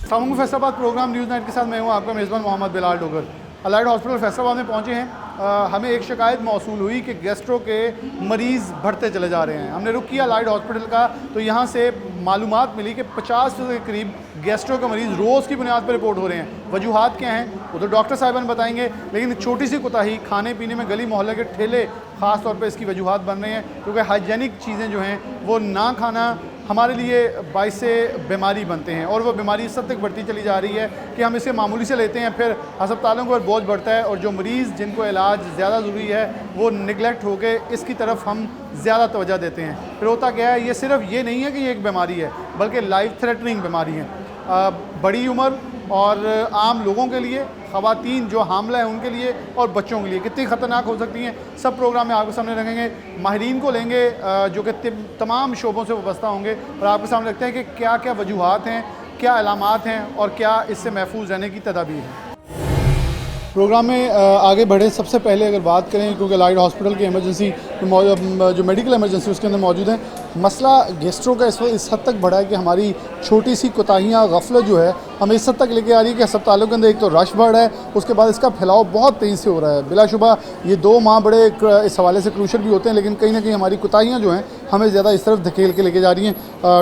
सामूंग Faisalabad programme news night के साथ मैं हूँ आपका मेज़बान मोहम्मद बिलाल डोगर। अलाइड हॉस्पिटल फैसलाबाद में पहुँचे हैं। हमें एक शिकायत मौसूल हुई कि गैस्ट्रो के मरीज़ बढ़ते चले जा रहे हैं। हमने रुख किया अलाइड हॉस्पिटल का, तो यहाँ से मालूमात मिली कि 50% के करीब गैस्ट्रो के मरीज़ रोज़ की बुनियाद पर रिपोर्ट हो रहे हैं। वजूहात क्या हैं वो तो डॉक्टर साहिबान बताएंगे, लेकिन छोटी सी कोताही खाने पीने में गली मोहल्ले के ठेले ख़ास तौर पर इसकी वजूहात बन रहे हैं, क्योंकि हाइजेनिक चीज़ें जो हैं वो ना खाना हमारे लिए बाइस से बीमारी बनते हैं, और वो बीमारी इस हद तक बढ़ती चली जा रही है कि हम इसे मामूली से लेते हैं, फिर अस्पतालों पर बोझ बढ़ता है, और जो मरीज़ जिनको इलाज ज़्यादा ज़रूरी है वो निगलेक्ट होकर इसकी तरफ हम ज़्यादा तवज्जो देते हैं। फिर होता क्या है, ये सिर्फ ये नहीं है कि ये एक बीमारी है, बल्कि लाइफ थ्रेटनिंग बीमारी है। बड़ी उम्र और आम लोगों के लिए, ख़वातीन जो हामला है उनके लिए, और बच्चों के लिए कितनी ख़तरनाक हो सकती हैं, सब प्रोग्राम में आपके सामने रखेंगे। माहिरीन को लेंगे जो कि तमाम शोबों से वाबस्ता होंगे, और आपके सामने रखते हैं कि क्या क्या वजूहात हैं, क्या अलामात हैं, और क्या इससे महफूज रहने की तदाबीर है। प्रोग्राम में आगे बढ़े सबसे पहले अगर बात करें, क्योंकि अलाइड हॉस्पिटल की इमरजेंसी जो मेडिकल इमरजेंसी उसके अंदर मौजूद है, मसला गैस्ट्रो का इस हद तक बढ़ा है कि हमारी छोटी सी कोताहियाँ, गफलत जो है हमें इस हद तक लेके आ रही है कि अस्पतालों के अंदर एक तो रश बढ़ रहा है, उसके बाद इसका फैलाव बहुत तेज़ी से हो रहा है। बिलाशुबा ये 2 माह बड़े इस हवाले से क्रूशल भी होते हैं, लेकिन कहीं ना कहीं हमारी कोताहियाँ जो हैं हमें ज़्यादा इस तरफ धकेल के लेके जा रही हैं।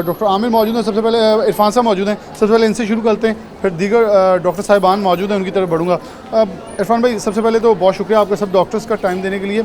डॉक्टर आमिर मौजूद हैं, सबसे पहले इरफान साहब मौजूद हैं, सबसे पहले इनसे शुरू करते हैं, फिर दीगर डॉक्टर साहिबान मौजूद हैं, उनकी तरफ बढ़ूँगा। इरफान भाई, सबसे पहले तो बहुत शुक्रिया आपका सब डॉक्टर्स का टाइम देने के लिए।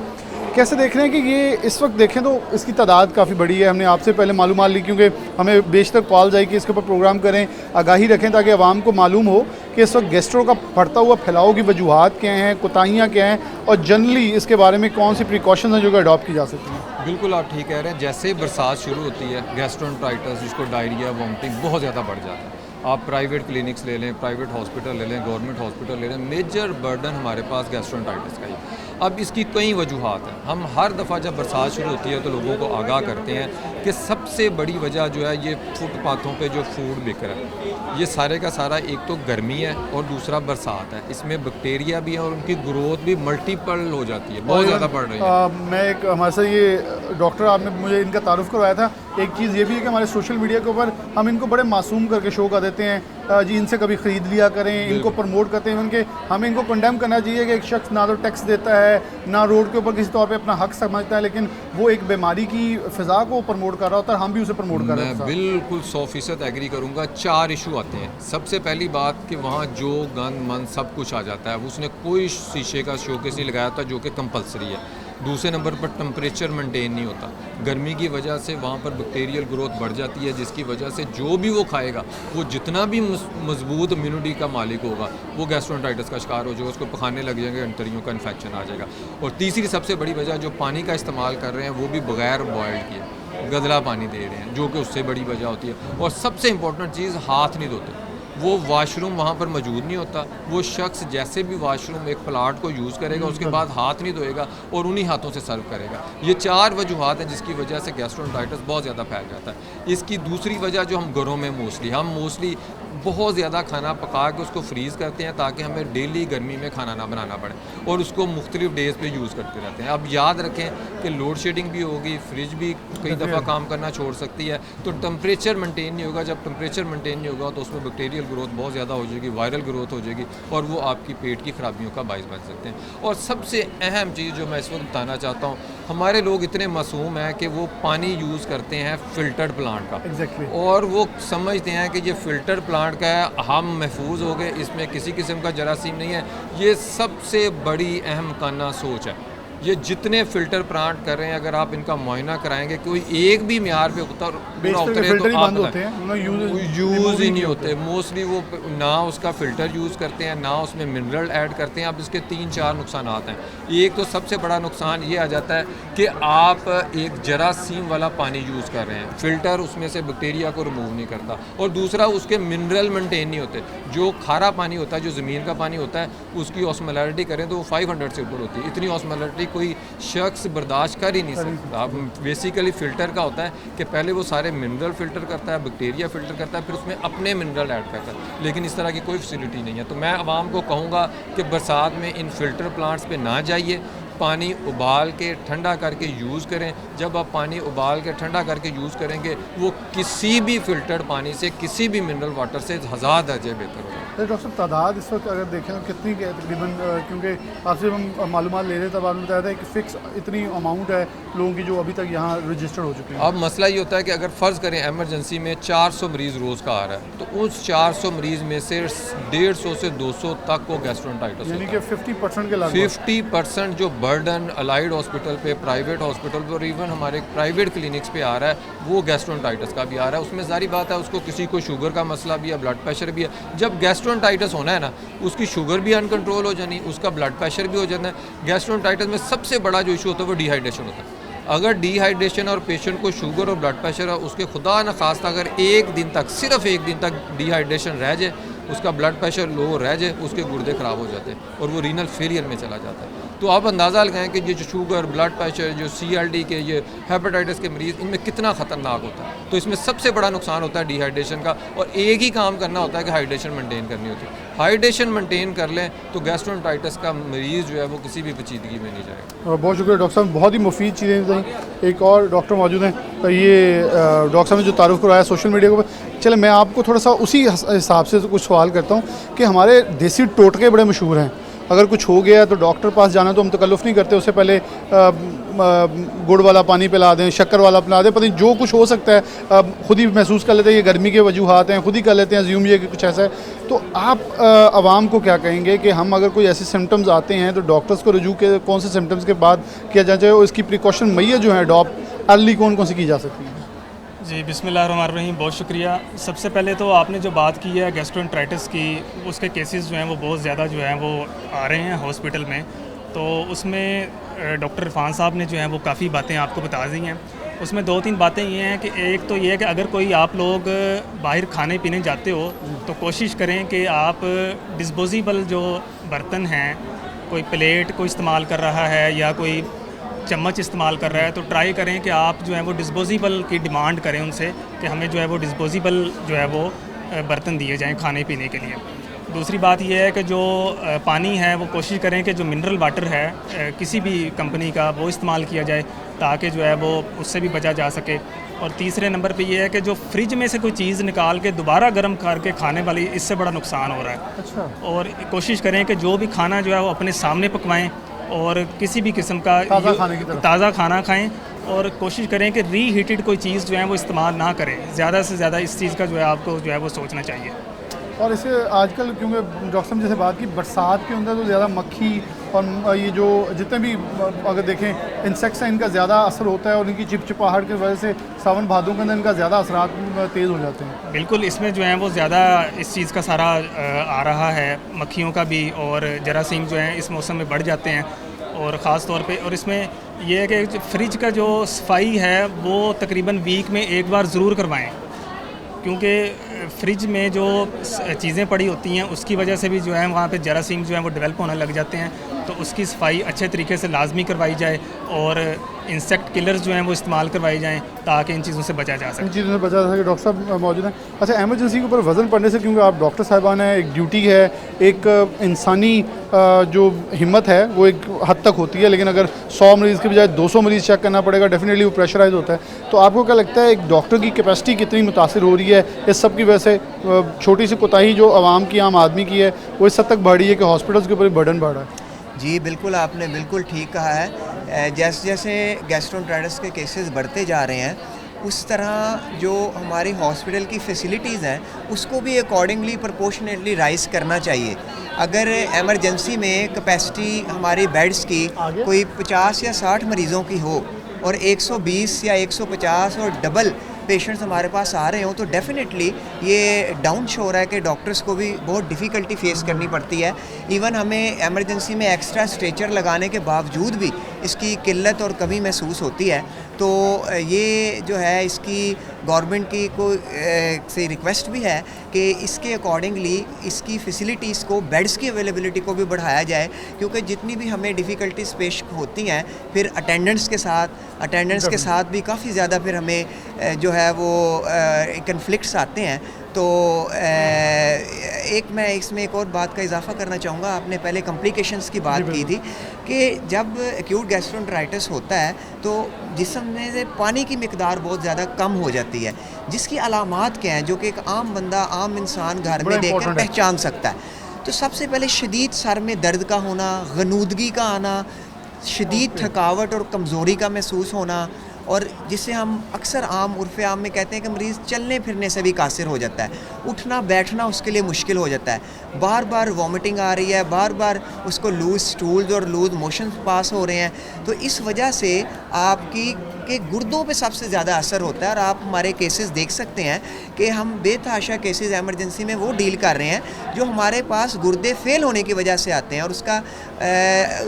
कैसे देख रहे हैं कि ये इस वक्त देखें तो इसकी तादाद काफ़ी बड़ी है? हमने आपसे पहले मालूमात ली, क्योंकि हमें बेशतर कॉल आई कि इसके ऊपर प्रोग्राम करें, आगाही रखें, ताकि आवाम को मालूम हो कि इस वक्त गैस्ट्रो का बढ़ता हुआ फैलाव की वजूहात क्या हैं, कोताहियाँ क्या हैं, और जनरली इसके बारे में कौन सी प्रिकॉशंस हैं जो कि अडॉप्ट की जा सकती हैं। बिल्कुल आप ठीक कह रहे हैं। जैसे ही बरसात शुरू होती है, गैस्ट्रोएंटेराइटिस, जिसको डायरिया, वॉमिटिंग बहुत ज़्यादा बढ़ जाता है। आप प्राइवेट क्लिनिक्स ले लें, प्राइवेट हॉस्पिटल ले लें, गवर्नमेंट हॉस्पिटल ले लें, मेजर बर्डन हमारे पास गैस्ट्रोएंटेराइटिस का ही। अब इसकी कई वजूहात हैं। हम हर दफ़ा जब बरसात शुरू होती है तो लोगों को आगाह करते हैं कि सबसे बड़ी वजह जो है ये फुटपाथों पे जो फूड बिक रहा है, ये सारे का सारा एक तो गर्मी है और दूसरा बरसात है। इसमें बैक्टीरिया भी है और उनकी ग्रोथ भी मल्टीपल हो जाती है, बहुत ज़्यादा बढ़ रही है। मैं एक हमारे साथ ये डॉक्टर, आपने मुझे इनका तारुफ करवाया था। एक चीज़ ये भी है कि हमारे सोशल मीडिया के ऊपर हम इनको बड़े मासूम करके शो कर देते हैं, जी इनसे कभी ख़रीद लिया करें, इनको प्रमोट करते हैं। इनके हमें इनको कंडेम करना चाहिए कि एक शख्स ना तो टैक्स देता है, ना रोड के ऊपर किसी तौर पे अपना हक समझता है, लेकिन वो एक बीमारी की फ़िज़ा को प्रमोट कर रहा होता है, हम भी उसे प्रमोट कर रहे हैं। मैं बिल्कुल 100% एग्री करूँगा। 4 इशू आते हैं। सबसे पहली बात कि वहाँ जो गन मन सब कुछ आ जाता है, उसने कोई शीशे का शोकेस नहीं लगाया था जो कि कंपलसरी है। दूसरे नंबर पर टेम्परेचर मेंटेन नहीं होता। गर्मी की वजह से वहाँ पर बैक्टीरियल ग्रोथ बढ़ जाती है, जिसकी वजह से जो भी वो खाएगा, वो जितना भी मजबूत इम्यूनिटी का मालिक होगा, वो गैस्ट्रोएंटेराइटिस का शिकार हो जाएगा, उसको पखाने लग जाएंगे, अंतरियों का इन्फेक्शन आ जाएगा। और तीसरी सबसे बड़ी वजह, जो पानी का इस्तेमाल कर रहे हैं वो भी बगैर बॉयल्ड किए गदला पानी दे रहे हैं, जो कि उससे बड़ी वजह होती है। और सबसे इंपॉर्टेंट चीज़, हाथ नहीं धोते। वो वाशरूम वहाँ पर मौजूद नहीं होता। वो शख्स जैसे भी वाशरूम एक प्लाट को यूज़ करेगा, उसके बाद हाथ नहीं धोएगा और उन्हीं हाथों से सर्व करेगा। ये 4 वजूहात हैं जिसकी वजह से गैस्ट्रोएंटेराइटिस बहुत ज़्यादा फैल जाता है। इसकी दूसरी वजह जो हम घरों में मोस्टली बहुत ज़्यादा खाना पका के उसको फ्रीज़ करते हैं, ताकि हमें डेली गर्मी में खाना ना बनाना पड़े, और उसको मुख्तलिफ डेज़ पे यूज़ करते रहते हैं। अब याद रखें कि लोड शेडिंग भी होगी, फ्रिज भी कई दफ़ा काम करना छोड़ सकती है, तो टेम्परेचर मेंटेन नहीं होगा। जब टेम्परेचर मेंटेन नहीं होगा तो उसमें बैक्टीरियल ग्रोथ बहुत ज़्यादा हो जाएगी, वायरल ग्रोथ हो जाएगी, और वो आपकी पेट की खराबियों का बायस बन सकते हैं। और सबसे अहम चीज़ जो मैं इस वक्त बताना चाहता हूँ, हमारे लोग इतने मासूम हैं कि वो पानी यूज़ करते हैं फ़िल्टर्ड प्लांट का, और वो समझते हैं कि ये फ़िल्टर प्लांट का है, हम महफूज हो गए, इसमें किसी किस्म का जरासीम नहीं है। ये सबसे बड़ी अहम काना सोच है। ये जितने फ़िल्टर प्लांट कर रहे हैं, अगर आप इनका मुआयना कराएंगे, कोई एक भी म्यार पे उतरे तो आप यूज़ ही नहीं होते। मोस्टली वो ना उसका फ़िल्टर यूज़ करते हैं, ना उसमें मिनरल ऐड करते हैं। अब इसके 3-4 नुकसान हैं। एक तो सबसे बड़ा नुकसान ये आ जाता है कि आप एक जरासीम वाला पानी यूज़ कर रहे हैं, फ़िल्टर उसमें से बैक्टीरिया को रिमूव नहीं करता, और दूसरा उसके मिनरल मेंटेन नहीं होते। जो खारा पानी होता है, जो ज़मीन का पानी होता है, उसकी ऑस्मोलैरिटी करें तो वो 500 से ऊपर होती है। इतनी ऑस्मोलैरिटी कोई शख्स बर्दाश्त कर ही नहीं सकता। अब बेसिकली फ़िल्टर का होता है कि पहले वो सारे मिनरल फ़िल्टर करता है, बैक्टीरिया फ़िल्टर करता है, फिर उसमें अपने मिनरल ऐड करता है, लेकिन इस तरह की कोई फैसिलिटी नहीं है। तो मैं आवाम को कहूँगा कि बरसात में इन फ़िल्टर प्लांट्स पे ना जाइए, पानी उबाल के ठंडा करके यूज़ करें। जब आप पानी उबाल के ठंडा करके यूज़ करेंगे वो किसी भी फ़िल्टर्ड पानी से, किसी भी मिनरल वाटर से हज़ार दर्जे बेहतर होगा। डॉक्टर साहब, तादाद इस वक्त अगर देखें तो कितनी है तकरीबन, क्योंकि आपसे हम मालूमात ले रहे थे तब आपने बताया था कि फ़िक्स इतनी अमाउंट है लोगों की जो अभी तक यहाँ रजिस्टर्ड हो चुके हैं। अब मसला ये होता है कि अगर फ़र्ज़ करें एमरजेंसी में 400 मरीज़ रोज़ का आ रहा है, तो उस 400 मरीज़ में से 150 से 200 तक को गैस्ट्रोएंटाइटिस यानी होता कि है। 50% के लगभग 50% जो बर्डन अलाइड हॉस्पिटल पे, प्राइवेट हॉस्पिटल पे और इवन हमारे प्राइवेट क्लिनिक्स पे आ रहा है, वो गैस्ट्रोएंटाइटिस का भी आ रहा है। उसमें ज़ाहिर बात है उसको किसी को शुगर का मसला भी है, ब्लड प्रेशर भी है। जब गैस्ट्रोएंटाइटिस होना है ना, उसकी शुगर भी अनकंट्रोल हो जानी, उसका ब्लड प्रेशर भी हो जाना है। गैस्ट्रोएंटाइटिस में सबसे बड़ा जो इशू होता है वो डिहाइड्रेशन होता है। अगर डिहाइड्रेशन और पेशेंट को शुगर और ब्लड प्रेशर है, उसके खुदा न खास्ता अगर एक दिन तक, सिर्फ एक दिन तक डिहाइड्रेशन रह जाए, उसका ब्लड प्रेशर लो रह जाए, उसके गुर्दे ख़राब हो जाते हैं और वो रीनल फेलियर में चला जाता है। तो आप अंदाज़ा लगाएं कि ये जो शुगर, ब्लड प्रेशर, जो CLD के, ये हेपेटाइटिस के मरीज़, इनमें कितना ख़तरनाक होता है। तो इसमें सबसे बड़ा नुकसान होता है डिहाइड्रेशन का, और एक ही काम करना होता है कि हाइड्रेशन मेंटेन करनी होती है। हाइड्रेशन मेंटेन कर लें तो गैस्ट्रोएंटाइटिस का मरीज़ जो है वो किसी भी पेचीदगी में नहीं जाएगा। बहुत शुक्रिया डॉक्टर साहब, बहुत ही मुफीद चीज़ें बताई। एक और डॉक्टर मौजूद हैं, तो ये डॉक्टर साहब ने जो तारुफ करवाया सोशल मीडिया के ऊपर, चले मैं आपको थोड़ा सा उसी हिसाब से कुछ सवाल करता हूँ कि हमारे देसी टोटके बड़े मशहूर हैं। अगर कुछ हो गया तो डॉक्टर पास जाना तो हम तकल्लुफ़ नहीं करते, उससे पहले गुड़ वाला पानी पिला दें, शक्कर वाला पिला दें, पता नहीं जो कुछ हो सकता है खुद ही महसूस कर लेते हैं। ये गर्मी के वजूहात हैं, खुद ही कर लेते हैं, अज्यूम ये कि कुछ ऐसा है। तो आप आवाम को क्या कहेंगे कि हम अगर कोई ऐसे सिम्टम्स आते हैं तो डॉक्टर्स को रुजू के कौन से सिम्टम्स के बाद किया जाना चाहिए, और इसकी प्रिकॉशन मैया जो है अडॉप्ट अर्ली कौन कौन सी की जा सकती है? जी, बिस्मिल्लाहिर्रहमानिर्रहीम, बहुत शुक्रिया। सबसे पहले तो आपने जो बात की है गैस्ट्रोएंटराइटिस की, उसके केसेस जो हैं वो बहुत ज़्यादा जो हैं वो आ रहे हैं हॉस्पिटल में। तो उसमें डॉक्टर इरफान साहब ने जो हैं वो काफ़ी बातें आपको बता दी हैं। उसमें 2-3 बातें ये हैं कि एक तो ये है कि अगर कोई आप लोग बाहर खाने पीने जाते हो तो कोशिश करें कि आप डिस्पोजेबल जो बर्तन हैं, कोई प्लेट कोई इस्तेमाल कर रहा है या कोई चम्मच इस्तेमाल कर रहा है, तो ट्राई करें कि आप जो है वो डिस्पोजेबल की डिमांड करें उनसे कि हमें जो है वो डिस्पोजेबल जो है वो बर्तन दिए जाएं खाने पीने के लिए। दूसरी बात यह है कि जो पानी है वो कोशिश करें कि जो मिनरल वाटर है किसी भी कंपनी का वो इस्तेमाल किया जाए ताकि जो है वो उससे भी बचा जा सके। और तीसरे नंबर पे ये है कि जो फ्रिज में से कोई चीज़ निकाल के दोबारा गर्म करके खाने वाली, इससे बड़ा नुकसान हो रहा है। अच्छा। और कोशिश करें कि जो भी खाना जो है वो अपने सामने पकवाएं और किसी भी किस्म का ताज़ा खाना खाएं, और कोशिश करें कि रीहीटेड कोई चीज़ जो है वो इस्तेमाल ना करें। ज़्यादा से ज़्यादा इस चीज़ का जो है आपको जो है वो सोचना चाहिए। और इसे आजकल क्योंकि डॉक्टर साहब जैसे बात की, बरसात के अंदर तो ज़्यादा मक्खी और ये जो जितने भी अगर देखें इंसेक्ट्स हैं, इनका ज़्यादा असर होता है, और इनकी चिपचिपाहट की वजह से सावन भादों के अंदर इनका ज़्यादा असरात तेज़ हो जाते हैं। बिल्कुल, इसमें जो है वो ज़्यादा इस चीज़ का सारा आ रहा है, मक्खियों का भी, और जरासीम जो है इस मौसम में बढ़ जाते हैं। और ख़ास तौर पे, और इसमें यह है कि फ्रिज का जो सफाई है वो तकरीबन वीक में एक बार ज़रूर करवाएं, क्योंकि फ्रिज में जो चीज़ें पड़ी होती हैं उसकी वजह से भी जो है वहाँ पे जरासीम जो है वो डेवलप होने लग जाते हैं। तो उसकी सफाई अच्छे तरीके से लाजमी करवाई जाए और इंसेक्ट किलर्स जो हैं वो इस्तेमाल करवाई जाएँ ताकि इन चीज़ों से बचा जा सके। इन चीज़ों से बचा जा सके। डॉक्टर साहब मौजूद हैं। अच्छा, एमरजेंसी के ऊपर वज़न पड़ने से, क्योंकि आप डॉक्टर साहिबान हैं, एक ड्यूटी है, एक इंसानी जो हिम्मत है वो एक हद तक होती है, लेकिन अगर 100 मरीज़ के बजाय 200 मरीज़ चेक करना पड़ेगा, डेफिनेटली वो प्रेशराइज होता है। तो आपको क्या लगता है एक डॉक्टर की कैपेसिटी कितनी मुतासिर हो रही है इस सब की वजह से? छोटी सी कोताही जो आवाम की, आम आदमी की है, वो इस हद तक बढ़ रही है कि हॉस्पिटल्स के ऊपर बर्डन बढ़ रहा है। जी बिल्कुल, आपने बिल्कुल ठीक कहा है। जैसे जैसे गैस्ट्रोएंटराइटिस के केसेस बढ़ते जा रहे हैं, उस तरह जो हमारी हॉस्पिटल की फैसिलिटीज़ हैं उसको भी अकॉर्डिंगली प्रोपोर्शनेटली राइज़ करना चाहिए। अगर एमरजेंसी में कैपेसिटी हमारी बेड्स की कोई 50 या 60 मरीज़ों की हो और 120 या 150 और डबल पेशेंट्स हमारे पास आ रहे हों, तो डेफिनेटली ये डाउन शो हो रहा है कि डॉक्टर्स को भी बहुत डिफ़िकल्टी फेस करनी पड़ती है। इवन हमें एमरजेंसी में एक्स्ट्रा स्ट्रेचर लगाने के बावजूद भी इसकी किल्लत और कमी महसूस होती है। तो ये जो है इसकी गवर्नमेंट की से रिक्वेस्ट भी है कि इसके अकॉर्डिंगली इसकी फ़ैसिलिटीज़ को, बेड्स की अवेलेबिलिटी को भी बढ़ाया जाए, क्योंकि जितनी भी हमें डिफ़िकल्टीज़ पेश होती हैं फिर अटेंडेंस के साथ भी काफ़ी ज़्यादा फिर हमें जो है वो कन्फ्लिक्ट्स आते हैं। तो एक मैं इसमें एक और बात का इजाफा करना चाहूँगा। आपने पहले कॉम्प्लिकेशंस की बात की थी कि जब एक्यूट गैस्ट्रोएंटेराइटिस होता है तो जिस्म में से पानी की मिकदार बहुत ज़्यादा कम हो जाती है, जिसकी अलामात क्या हैं जो कि एक आम बंदा, आम इंसान घर में देख कर पहचान सकता है। तो सबसे पहले शदीद सर में दर्द का होना, गनूदगी का आना, शदीद थकावट और कमज़ोरी का महसूस होना, और जिसे हम अक्सर आम उर्फ़ आम में कहते हैं कि मरीज़ चलने फिरने से भी कासिर हो जाता है, उठना बैठना उसके लिए मुश्किल हो जाता है, बार बार वॉमिटिंग आ रही है, बार बार उसको लूज़ स्टूल्स और लूज़ मोशंस पास हो रहे हैं। तो इस वजह से आपकी के गुर्दों पे सबसे ज़्यादा असर होता है। और आप हमारे केसेस देख सकते हैं कि हम बेतहाशा केसेस एमरजेंसी में वो डील कर रहे हैं जो हमारे पास गुर्दे फेल होने की वजह से आते हैं, और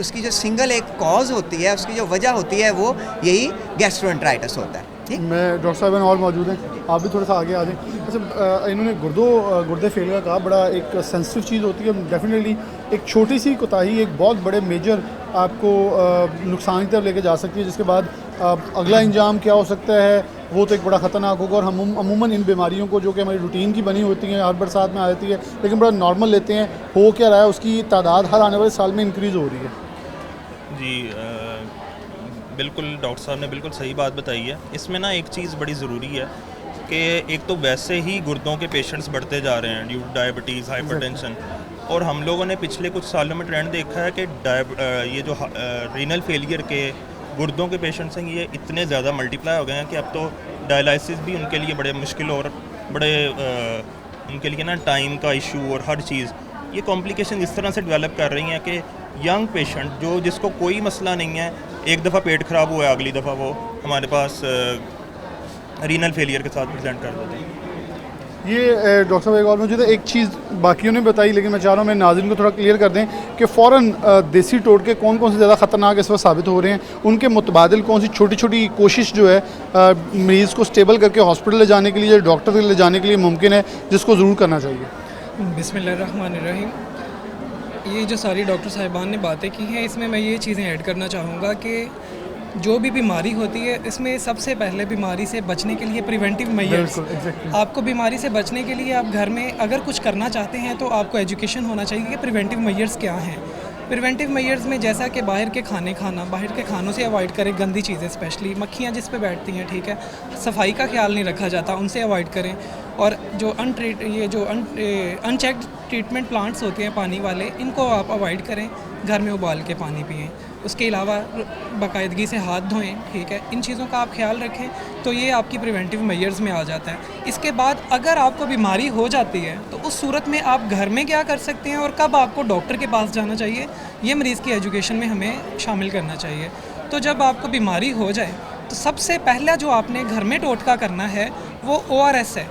उसकी जो सिंगल एक कॉज होती है, उसकी जो वजह होती है वो यही गैस्ट्रोएंटेराइटिस होता है। ठीक, मैं डॉक्टर साहब और मौजूद हैं, आप भी थोड़ा सा आगे आ जाएं। अच्छा, इन्होंने गुर्दे फेलियर का बड़ा एक सेंसिटिव चीज़ होती है। डेफिनेटली एक छोटी सी कोताही एक बहुत बड़े मेजर आपको नुकसान की तरफ लेके जा सकती है, जिसके बाद अगला इंजाम क्या हो सकता है वो तो एक बड़ा ख़तरनाक होगा। और हम अमूमन इन बीमारियों को जो कि हमारी रूटीन की बनी होती हैं, हर बरसात में आ जाती है, लेकिन बड़ा नॉर्मल लेते हैं, हो क्या रहा है उसकी तादाद हर आने वाले साल में इंक्रीज़ हो रही है। जी बिल्कुल, डॉक्टर साहब ने बिल्कुल सही बात बताई है। इसमें ना एक चीज़ बड़ी ज़रूरी है कि एक तो वैसे ही गुर्दों के पेशेंट्स बढ़ते जा रहे हैं ड्यू टू डायबिटीज़, हाइपरटेंशन, और हम लोगों ने पिछले कुछ सालों में ट्रेंड देखा है कि ये जो रीनल फेलियर के गुर्दों के पेशेंट्स हैं ये इतने ज़्यादा मल्टीप्लाई हो गए हैं कि अब तो डायलिसिस भी उनके लिए बड़े मुश्किल और बड़े उनके लिए ना टाइम का इशू और हर चीज़, ये कॉम्प्लिकेशन इस तरह से डेवलप कर रही हैं कि यंग पेशेंट जिसको कोई मसला नहीं है, एक दफ़ा पेट ख़राब हुआ है, अगली दफ़ा वो हमारे पास रीनल फेलियर के साथ प्रेजेंट कर देते हैं। ये डॉक्टर साहब एक और मुझे तो एक चीज़ बाकियों ने बताई, लेकिन मैं चाह रहा हूँ मैं नाज़रीन को थोड़ा क्लियर कर दें कि फ़ौरन देसी टोटके कौन कौन से ज़्यादा ख़तरनाक इस वक्त साबित हो रहे हैं, उनके मुतबादिल कौन सी छोटी छोटी कोशिश जो है मरीज़ को स्टेबल करके हॉस्पिटल ले जाने के लिए, डॉक्टर के ले जाने के लिए मुमकिन है, जिसको ज़रूर करना चाहिए। बिस्मिल्लाहिर्रहमानिर्रहीम। ये जो सारी डॉक्टर साहिबान ने बातें की हैं, इसमें मैं ये चीज़ें ऐड करना चाहूँगा कि जो भी बीमारी होती है इसमें सबसे पहले बीमारी से बचने के लिए प्रिवेंटिव मेजर्स, आपको बीमारी से बचने के लिए आप घर में अगर कुछ करना चाहते हैं तो आपको एजुकेशन होना चाहिए कि प्रिवेंटिव मेजर्स क्या हैं। प्रिवेंटिव मेजर्स में जैसा कि बाहर के खाने खाना, बाहर के खानों से अवॉइड करें, गंदी चीज़ें स्पेशली मक्खियाँ जिस पे बैठती हैं, ठीक है, सफाई का ख्याल नहीं रखा जाता, उनसे अवॉइड करें। और जो अनचेक्ड ट्रीटमेंट प्लांट्स होते हैं पानी वाले, इनको आप अवॉइड करें, घर में उबाल के पानी पिएं। उसके अलावा बाकायदगी से हाथ धोएं, ठीक है, इन चीज़ों का आप ख्याल रखें तो ये आपकी प्रिवेंटिव मेजर्स में आ जाता है। इसके बाद अगर आपको बीमारी हो जाती है तो उस सूरत में आप घर में क्या कर सकते हैं और कब आपको डॉक्टर के पास जाना चाहिए, ये मरीज़ की एजुकेशन में हमें शामिल करना चाहिए। तो जब आपको बीमारी हो जाए तो सबसे पहला जो आपने घर में टोटका करना है वो ORS है।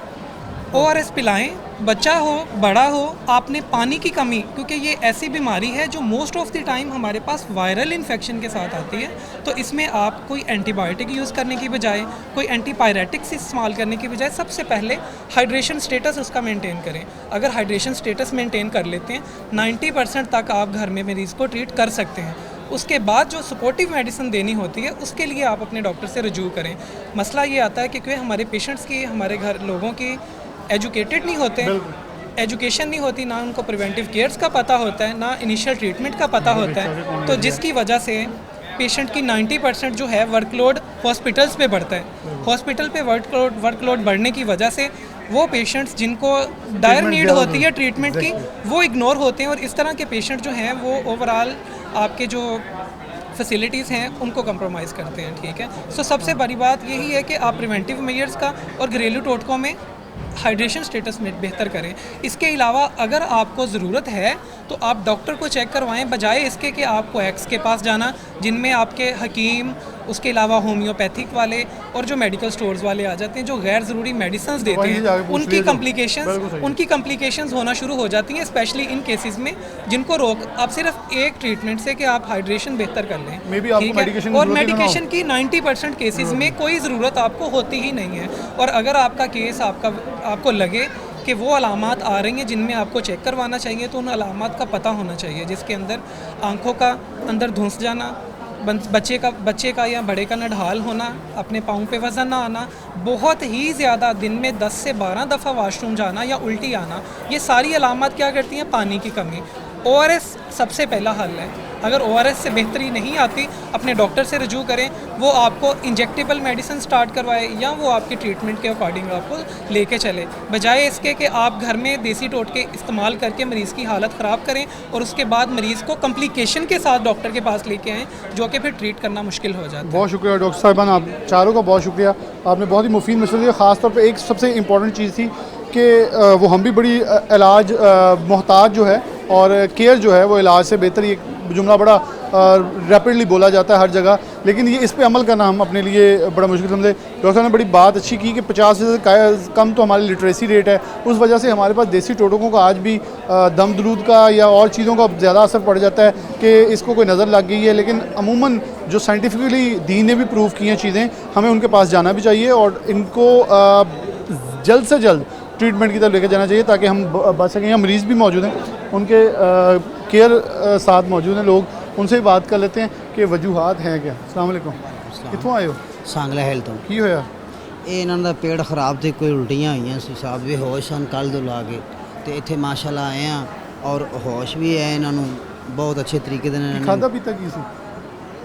ORS पिलाएं, बच्चा हो बड़ा हो, आपने पानी की कमी, क्योंकि ये ऐसी बीमारी है जो मोस्ट ऑफ द टाइम हमारे पास वायरल इन्फेक्शन के साथ आती है, तो इसमें आप कोई एंटीबायोटिक यूज़ करने की बजाय, कोई एंटीपायरेटिक्स इस्तेमाल करने की बजाय सबसे पहले हाइड्रेशन स्टेटस उसका मेंटेन करें। अगर हाइड्रेशन स्टेटस मेंटेन कर लेते हैं 90% तक आप घर में मरीज़ को ट्रीट कर सकते हैं। उसके बाद जो सपोर्टिव मेडिसिन देनी होती है उसके लिए आप अपने डॉक्टर से रजू करें। मसला ये आता है कि क्योंकि हमारे पेशेंट्स की, हमारे घर लोगों की एजुकेटेड नहीं होते हैं, एजुकेशन नहीं होती, ना उनको प्रिवेंटिव केयर्स का पता होता है, ना इनिशियल ट्रीटमेंट का पता होता है, तो जिसकी वजह से पेशेंट की 90% जो है वर्कलोड हॉस्पिटल्स पे बढ़ता है। हॉस्पिटल पे वर्कलोड बढ़ने की वजह से वो पेशेंट्स जिनको डायर नीड होती है ट्रीटमेंट की, वो इग्नोर होते हैं, और इस तरह के पेशेंट जो हैं वो ओवरऑल आपके जो फैसिलिटीज़ हैं उनको कंप्रोमाइज़ करते हैं, ठीक है। सो सबसे बड़ी बात यही है कि आप प्रिवेंटिव मेजर्स का और घरेलू टोटकों में हाइड्रेशन स्टेटस में बेहतर करें। इसके अलावा अगर आपको ज़रूरत है तो आप डॉक्टर को चेक करवाएं, बजाय इसके कि आपको एक्स के पास जाना, जिनमें आपके हकीम, उसके अलावा होम्योपैथिक वाले और जो मेडिकल स्टोर्स वाले आ जाते हैं जो गैर ज़रूरी मेडिसिन देते हैं, उनकी कम्प्लिकेशंस होना शुरू हो जाती हैं, स्पेशली इन केसेस में जिनको रोक आप सिर्फ एक ट्रीटमेंट से कि आप हाइड्रेशन बेहतर कर लें, ठीक है। और मेडिकेशन की 90% केसेस में कोई ज़रूरत आपको होती ही नहीं है। और अगर आपका केस आपको लगे कि वो अलामात आ रही हैं जिनमें आपको चेक करवाना चाहिए, तो उन अलामात का पता होना चाहिए, जिसके अंदर आँखों का अंदर धुंस जाना, बच्चे का या बड़े का नढाल होना, अपने पाँव पे वज़न ना आना, बहुत ही ज़्यादा दिन में 10 से 12 दफ़ा वॉशरूम जाना या उल्टी आना, ये सारी अलामत क्या करती हैं? पानी की कमी। ORS सबसे पहला हल है। अगर ORS से बेहतरी नहीं आती, अपने डॉक्टर से रजू करें, वो आपको इंजेक्टेबल मेडिसिन स्टार्ट करवाए या वो आपकी ट्रीटमेंट के अकॉर्डिंग आपको लेके चले, बजाय इसके कि आप घर में देसी टोटके इस्तेमाल करके मरीज़ की हालत ख़राब करें और उसके बाद मरीज़ को कम्प्लिकेशन के साथ डॉक्टर के पास लेके आएँ, जो कि फिर ट्रीट करना मुश्किल हो जाता है। बहुत शुक्रिया डॉक्टर साहिबान, आप चारों का बहुत शुक्रिया। आपने बहुत ही मुफीद मसले दिए। ख़ास तौर पे एक सबसे इम्पॉर्टेंट चीज़ थी कि वो हम भी बड़ी इलाज मोहताज जो है और केयर जो है वो इलाज से बेहतर, ये जुमला बड़ा रैपिडली बोला जाता है हर जगह, लेकिन ये इस पे अमल करना हम अपने लिए बड़ा मुश्किल समझे। डॉक्टर साहब ने बड़ी बात अच्छी की कि 50% कम तो हमारी लिटरेसी रेट है, उस वजह से हमारे पास देसी टोटकों का आज भी दम दरूद का या और चीज़ों का ज़्यादा असर पड़ जाता है कि इसको कोई नज़र लग गई है। लेकिन अमूमन जो साइंटिफिकली दीन ने भी प्रूव की हैं चीज़ें, हमें उनके पास जाना भी चाहिए और इनको जल्द से जल्द ट्रीटमेंट की तरफ लेकर जाना चाहिए ताकि हम बच सकें। यहाँ मरीज़ भी मौजूद हैं, उनके केयर साथ मौजूद हैं लोग, उनसे भी बात कर लेते हैं कि वजूहात हैं क्या। अस्सलाम वालेकुम, कित्थों आए हो? सांगला हेल तो की होया? ਇਹ ਇਹਨਾਂ ਦਾ ਪੇਟ ਖਰਾਬ ਤੇ ਕੋਈ ਉਲਟੀਆਂ ਹੋਈਆਂ ਸੀ ਸਾਹਿਬ ਵੀ ਹੋਸ਼ ਹਨ ਕੱਲ ਤੋਂ ਲਾ ਕੇ ਤੇ ਇੱਥੇ ਮਾਸ਼ਾਅੱਲਾ ਆਏ ਆ ਔਰ ਹੋਸ਼ ਵੀ ਹੈ ਇਹਨਾਂ ਨੂੰ ਬਹੁਤ ਅੱਛੇ ਤਰੀਕੇ ਦੇ ਨਾਲ ਇਹਨਾਂ ਖਾਦਾ ਨੇ ਪੀਤਾ ਕੀ ਸੀ?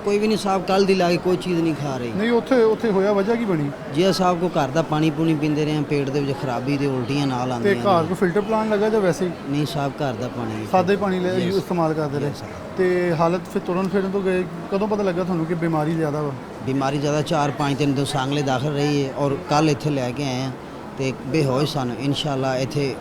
ਕੋਈ ਵੀ ਨਹੀਂ ਸਾਹਿਬ ਕੱਲ ਦੀ ਲਾ ਕੇ ਕੋਈ ਚੀਜ਼ ਨਹੀਂ ਖਾ ਰਹੀ ਨਹੀਂ ਉੱਥੇ ਉੱਥੇ ਹੋਇਆ ਵਜ੍ਹਾ ਕੀ ਬਣੀ? ਜੀ ਸਾਹਿਬ ਕੋ ਘਰ ਦਾ ਪਾਣੀ ਪੂਣੀ ਪੀਂਦੇ ਰਹੇ ਆ ਪੇਟ ਦੇ ਵਿੱਚ ਖਰਾਬੀ ਤੇ ਉਲਟੀਆਂ ਨਾਲ ਤੇ ਆਉਂਦੀਆਂ ਘਰ ਨੇ। ਕੋ ਫਿਲਟਰ ਪਲਾਨ ਲੱਗਾ ਜਾਂ ਵੈਸੇ ਹੀ ਨਹੀਂ ਸਾਹਿਬ ਘਰ ਦਾ ਪਾਣੀ ਸਾਦਾ ਹੀ ਪਾਣੀ ਲੈ Yes. ਇਸਤੇਮਾਲ ਕਰਦੇ ਰਹੇ? Yes, sir. ਤੇ ਹਾਲਤ ਫਿਰ ਤੁਰਨ ਫਿਰਨ ਤੋਂ ਗਏ, ਕਦੋਂ ਪਤਾ ਲੱਗਾ ਤੁਹਾਨੂੰ ਕਿ ਬਿਮਾਰੀ ਜ਼ਿਆਦਾ ਵਾ? ਬਿਮਾਰੀ ਜ਼ਿਆਦਾ 4-5 ਦਿਨ ਤੋਂ सांगले ਦਾਖਲ ਰਹੀ ਹੈ ਔਰ ਕੱਲ ਇੱਥੇ ਲੈ ਕੇ ਆਏ ਆ ਤੇ ਬੇਹੋਸ਼ ਸਨ। ਇਨਸ਼ਾਅੱਲਾ ਇੱਥੇ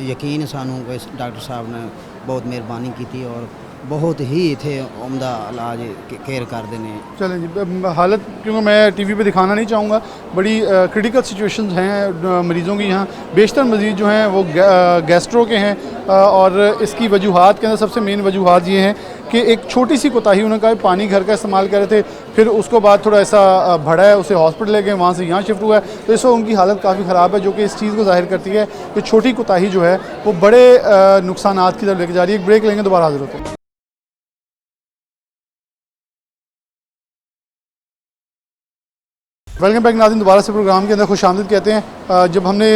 ਯਕੀਨ ਸਾਨੂੰ ਇਸ ਡਾਕਟਰ ਸਾਹਿਬ ਨੇ ਬਹੁਤ ਮਿਹਰਬਾਨੀ ਕੀਤੀ ਔਰ बहुत ही इतने उम्दा इलाज केयर करते हैं। चलें जी, हालत क्योंकि मैं टीवी पे दिखाना नहीं चाहूँगा, बड़ी क्रिटिकल सिचुएशंस हैं मरीज़ों की। यहाँ बेशतर मरीज़ जो हैं वो गैस्ट्रो के हैं और इसकी वजूहात के अंदर सबसे मेन वजूहात ये हैं कि एक छोटी सी कोताही, उन्होंने कहा पानी घर का इस्तेमाल कर रहे थे, फिर उसको बाद थोड़ा ऐसा बढ़ा है, उसे हॉस्पिटल ले गए, वहाँ से यहाँ शिफ्ट हुआ है, तो इस वक्त उनकी हालत काफ़ी ख़राब है, जो कि इस चीज़ को ज़ाहिर करती है कि छोटी कोताही जो है वो बड़े नुकसानात की तरफ लेके जा रही है। एक ब्रेक लेंगे, दोबारा हाजिर होते हैं। वेलकम बैक नाज़रीन, दोबारा से प्रोग्राम के अंदर खुशामदीद कहते हैं। जब हमने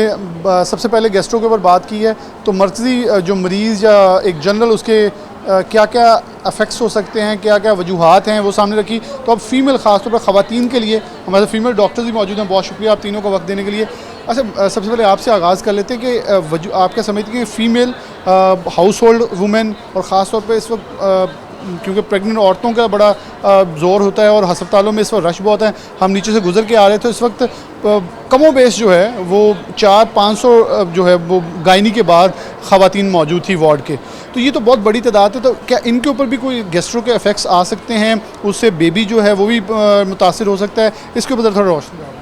सबसे पहले गेस्ट्रो के ऊपर बात की है तो मर्कज़ी जो मरीज़ या एक जनरल उसके क्या क्या अफेक्ट्स हो सकते हैं, क्या क्या वजूहात हैं, वो सामने रखी। तो अब फ़ीमेल ख़ास तौर पर ख़वातीन के लिए हमारे फीमेल डॉक्टर्स भी मौजूद हैं। बहुत शुक्रिया आप तीनों का वक्त देने के लिए। अच्छा, सबसे पहले आपसे आगाज़ कर लेते हैं कि आप क्या समझते हैं फ़ीमेल हाउस होल्ड वुमेन और ख़ास तौर पर इस वक्त क्योंकि प्रेग्नेंट औरतों का बड़ा ज़ोर होता है और हस्पतालों में इस वक्त रश बहुत है, हम नीचे से गुजर के आ रहे थे, इस वक्त कमो बेश जो है वो 400-500 जो है वो गायनी के बाद ख़वातीन मौजूद थी वार्ड के, तो ये तो बहुत बड़ी तादाद है। तो क्या इनके ऊपर भी कोई गेस्ट्रो के इफ़ेक्ट्स आ सकते हैं, उससे बेबी जो है वो भी मुतासिर हो सकता है? इसके ऊपर थोड़ा रोशनी डालो।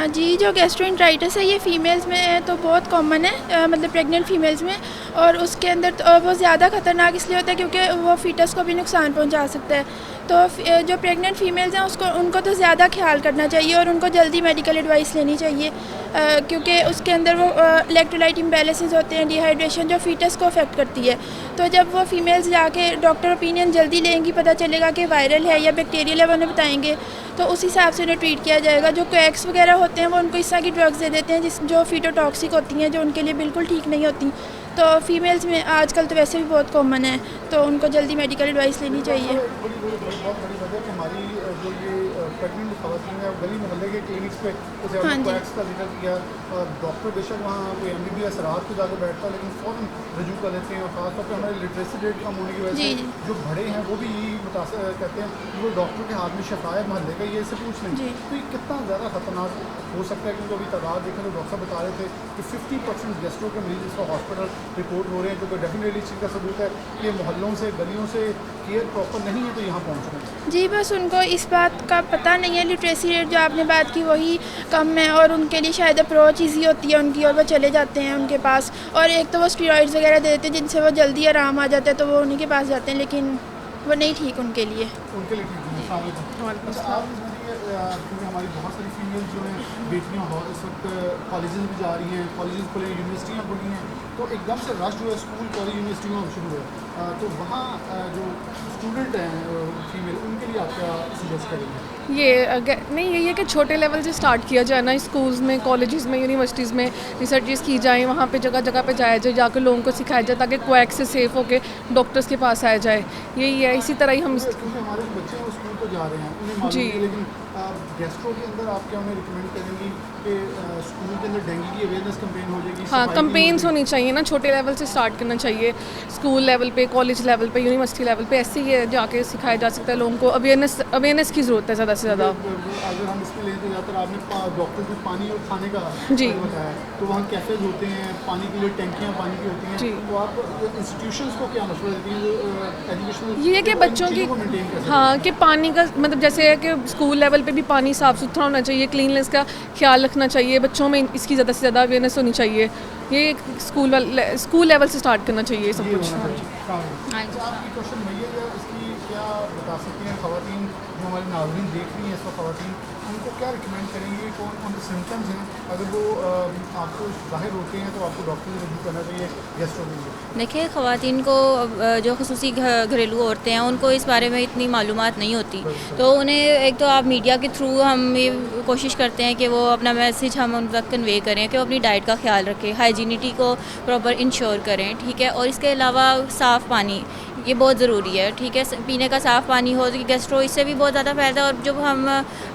जी, जो गैस्ट्रोएंटराइटिस है ये फ़ीमेल्स में तो बहुत कॉमन है, मतलब प्रेग्नेंट फ़ीमेल्स में, और उसके अंदर तो वो ज़्यादा ख़तरनाक इसलिए होता है क्योंकि वो फ़ीटस को भी नुकसान पहुंचा सकता है। तो जो प्रेग्नेंट फ़ीमेल्स हैं उनको तो ज़्यादा ख्याल करना चाहिए और उनको जल्दी मेडिकल एडवाइस लेनी चाहिए, क्योंकि उसके अंदर वो इलेक्ट्रोलाइट इम्बैलेंसेस होते हैं, डिहाइड्रेशन जो फ़ीटस को अफेक्ट करती है। तो जब वो फ़ीमेल्स जाके डॉक्टर ओपिनियन जल्दी लेंगी, पता चलेगा कि वायरल है या बैक्टीरियल है, वो उन्हें बताएंगे, तो उस हिसाब से उन्हें ट्रीट किया जाएगा। जो क्वैक्स वगैरह होते हैं वो उनको इस तरह की ड्रग्स दे देते हैं जो फीटोटॉक्सिक होती हैं, जो उनके लिए बिल्कुल ठीक नहीं होती। तो फीमेल्स में आजकल तो वैसे भी बहुत कॉमन है, तो उनको जल्दी मेडिकल एडवाइस लेनी चाहिए। बहुत बड़ी वजह कि हमारी जो ये प्रेग्नेंट ख़वातीन है गली मोहल्ले के क्लिनिक्स पे जैसे हाँ हमने जी। क्वैक्स का जिक्र किया, डॉक्टर बेशक वहाँ कोई MBBS रात को जाकर बैठता है लेकिन फ़ौरन रजू कर लेते हैं, और ख़ासतौर पर हमारे लिटरेसी रेट कम होने की वजह से जी, जी। जो बड़े हैं वो भी यही मुतासर कहते हैं कि वो डॉक्टर के हाथ में शफा है मोहल्ले का, ये इससे पूछ लें। जी। तो ये कितना ज़्यादा ख़तरनाक हो सकता है, क्योंकि अभी तादाद देखें तो डॉक्टर साहब बता रहे थे कि 50% गेस्ट्रो के मरीज इसका हॉस्पिटल रिपोर्ट हो रहे हैं, जो डेफिनेटली इस चीज़ का सबूत है कि मोहल्लों से गलियों से केयर प्रॉपर नहीं है तो यहाँ पहुँच रहे हैं। जी, बस उनको इस बात का पता नहीं है, लिटरेसी रेट जो आपने बात की वही कम है, और उनके लिए शायद अप्रोच ईजी होती है उनकी, और वो चले जाते हैं उनके पास। और एक तो वो स्टीरॉइड्स वगैरह दे देते हैं जिनसे वो जल्दी आराम आ जाता है, तो वो उन्हीं के पास जाते हैं, लेकिन वो नहीं ठीक उनके लिए। उनके लिए ठीक है। बस आप क्योंकि हमारी बहुत सारी फीमेल जो हैं बेटियाँ बहुत इस वक्त कॉलेजेस भी जा रही हैं, कॉलेजेस खुले, यूनिवर्सिटियाँ खुली हैं, तो एकदम से रश जो है स्कूल कॉलेज यूनिवर्सिटियों में शुरू है, तो वहाँ जो स्टूडेंट हैं फीमेल, उनके लिए आप क्या सजेस्ट करेंगे? नहीं, यही है कि छोटे लेवल से स्टार्ट किया जाए ना, स्कूल्स में, कॉलेजेस में, यूनिवर्सिटीज़ में रिसर्चेस की जाएँ, वहाँ पे जगह जगह पे जाया जाए, जाकर लोगों को सिखाया जाए ताकि क्वैक से सेफ होके डॉक्टर्स के पास आया जाए। यही है, इसी तरह ही हम क्योंकि हमारे बच्चे वो स्कूल तो जा रहे हैं, उन्हें मालूम जी। है, लेकिन गैस्ट्रो के अंदर आप क्या उन्हें रिकमेंड करेंगी कि स्कूल के अंदर डेंगू की अवेयरनेस कैंपेन हो जाएगी? हाँ, सफाई की कंपेन्स होगी? होनी चाहिए ना, छोटे लेवल से स्टार्ट करना चाहिए, स्कूल लेवल पे, कॉलेज लेवल पे, यूनिवर्सिटी लेवल पे, ऐसे ही जाके सिखाया जा सकता है लोगों को। अवेयरनेस की ज़रूरत है ज़्यादा से ज़्यादा। अगर हम इसमें लें तो ज़्यादातर आपने डॉक्टर से पानी और खाने का जी। बताया, तो वहाँ कैफेज होते हैं, पानी के लिए टैंकियाँ पानी की होती हैं, जी। तो आप इंस्टीट्यूशंस को क्या मशवरा देती हैं एजुकेशनल? ये है कि बच्चों की हाँ कि पानी का मतलब जैसे है कि स्कूल लेवल पे भी पानी साफ़ सुथरा होना चाहिए, क्लीननेस का ख्याल रखना चाहिए, बच्चों में इसकी ज़्यादा से ज़्यादा अवेयरनेस होनी चाहिए। ये स्कूल लेवल से स्टार्ट करना चाहिए सब कुछ। आपकी क्वेश्चन भैया इसकी क्या बता सकती हैं ख़वातीन जो हमारे नाज़रीन देख रही हैं इस वक्त, ख़वातीन उनको क्या रिकमेंड करेंगे, कौन कौन से सिम्टम्स हैं, अगर वो आपको ज़ाहिर होते हैं तो आपको डॉक्टर से रजू करना चाहिए गैस्ट्रो के लिए? देखिए, ख़वातीन को जो ख़ुसूसी घरेलू औरतें हैं उनको इस बारे में इतनी मालूमात नहीं होती, तो उन्हें एक तो आप मीडिया के थ्रू हम ये कोशिश करते हैं कि वो अपना मैसेज हम उन तक कन्वे करें कि वो अपनी डाइट का ख्याल रखें, हाइजीनिटी को प्रॉपर इंश्योर करें, ठीक है। और इसके अलावा साफ़ पानी ये बहुत ज़रूरी है, ठीक है। पीने का साफ़ पानी हो तो गैस्ट्रो इससे भी बहुत ज़्यादा फ़ायदा है। और जब हम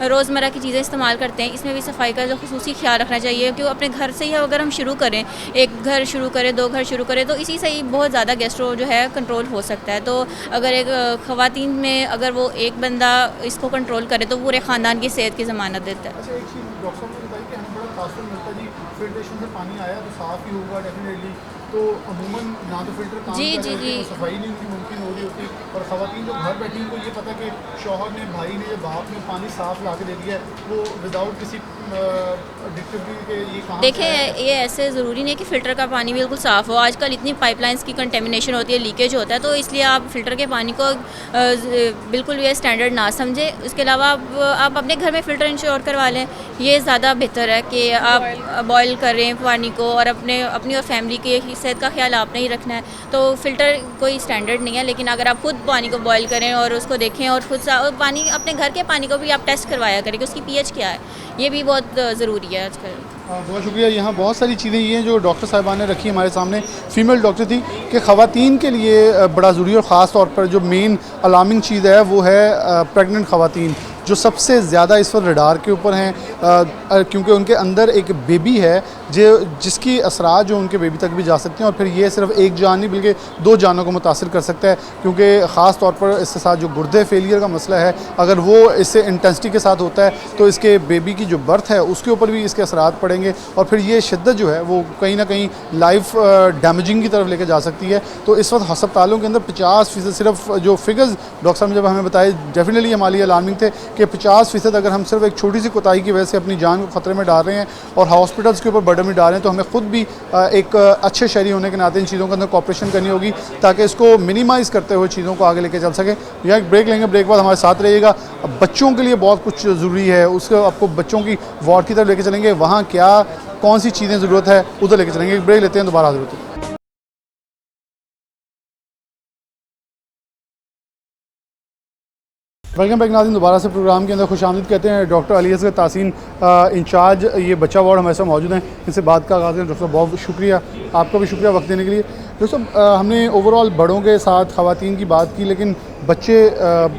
रोज़मर्रा की चीज़ें इस्तेमाल करते हैं इसमें भी सफाई का जो ख़ुसूसी ख्याल रखना चाहिए, क्योंकि अपने घर से ही अगर हम शुरू करें, एक घर शुरू करें, 2 घर शुरू करें, तो इसी से ही बहुत ज़्यादा गैस्ट्रो जो है कंट्रोल हो सकता है। तो अगर एक ख़वातीन में अगर वो एक बंदा इसको कंट्रोल करे तो पूरे ख़ानदान की सेहत की ज़मानत देता है। अच्छा, एक चीज़ डॉक्टर साहब ने बताई कि हमें बड़ा तासुर मिलता है जी, फिल्ट्रेशन से पानी आया तो साफ़ ही होगा डेफिनेटली, तो अमूमन ना तो फिल्टर काम जी, कर जी, रहे होते हैं, जी। तो सफाई नहीं उनकी मुमकिन हो रही होती, और ख़वातीन जो घर बैठी उनको ये पता कि शौहर ने, भाई ने, बाप ने पानी साफ़ ला के दे दिया है, वो विदाउट किसी डिक्टिविटी के ये काम देखिए, ये ऐसे ज़रूरी नहीं है कि फ़िल्टर का पानी बिल्कुल साफ़ हो। आजकल इतनी पाइपलाइंस की कंटेमिनेशन होती है, लीकेज होता है, तो इसलिए आप फ़िल्टर के पानी को बिल्कुल ये स्टैंडर्ड ना समझें। उसके अलावा आप अपने घर में फ़िल्टर इंश्योर करवा लें, ये ज़्यादा बेहतर है कि आप बॉयल करें पानी को, और अपनी और फैमिली की सेहत का ख्याल आपने ही रखना है। तो फ़िल्टर कोई स्टैंडर्ड नहीं है, लेकिन अगर आप खुद पानी को बॉयल करें और उसको देखें, और खुद पानी अपने घर के पानी को भी आप टेस्ट करवाया करें कि उसकी pH क्या है, ये भी बहुत ज़रूरी है आजकल। बहुत शुक्रिया। यहाँ बहुत सारी चीज़ें ये हैं जो डॉक्टर साहिबान ने रखी हमारे सामने, फ़ीमेल डॉक्टर थी, कि ख़वातीन के लिए बड़ा ज़रूरी है, और ख़ास तौर पर जो मेन अलार्मिंग चीज़ है वो है प्रेग्नेंट ख़वातीन, जो सबसे ज़्यादा इस वक्त रडार के ऊपर हैं, क्योंकि उनके अंदर एक बेबी है जिसकी असरात जो उनके बेबी तक भी जा सकते हैं, और फिर ये सिर्फ एक जान नहीं बल्कि 2 जानों को मुतासिर कर सकता है, क्योंकि ख़ास तौर पर इसके साथ जो गुर्दे फेलियर का मसला है, अगर वो इससे इंटेंसिटी के साथ होता है तो इसके बेबी की जो बर्थ है उसके ऊपर भी इसके असरात पड़ेंगे, और फिर ये शिद्दत जो है वो कहीं ना कहीं लाइफ डैमेजिंग की तरफ लेकर जा सकती है। तो इस वक्त हस्पतालों के अंदर 50% सिर्फ जो फिगर्स डॉक्टर साहब ने जब हमें बताए, डेफिनेटली हमारे लिए अलार्मिंग थे कि 50% अगर हम सिर्फ एक छोटी सी कोताही की वजह से अपनी जान को ख़तरे में डाल रहे हैं और हॉस्पिटल्स के ऊपर बर्डन में डाल रहे हैं, तो हमें ख़ुद भी एक अच्छे शहरी होने के नाते इन चीज़ों के अंदर कॉपरेशन करनी होगी ताकि इसको मिनिमाइज़ करते हुए चीज़ों को आगे लेके चल सके। यहाँ एक ब्रेक लेंगे, ब्रेक बाद हमारे साथ रहिएगा। बच्चों के लिए बहुत कुछ ज़रूरी है, उसको आपको बच्चों की वार्ड की तरफ लेके चलेंगे, वहाँ क्या कौन सी चीज़ें ज़रूरत है उधर लेके चलेंगे। एक ब्रेक लेते हैं, दोबारा हाजिर होते हैं। वेलकम बैक नाज़रीन, दोबारा से प्रोग्राम के अंदर खुशामदीद कहते हैं। डॉक्टर अली असगर तासीन इंचार्ज ये बच्चा वार्ड हमारे साथ मौजूद हैं, इनसे बात का आगाज़ करें। डॉक्टर साहब बहुत शुक्रिया, आपका भी शुक्रिया वक्त देने के लिए। डॉक्टर साहब, हमने ओवरऑल बड़ों के साथ ख़वातीन की बात की, लेकिन बच्चे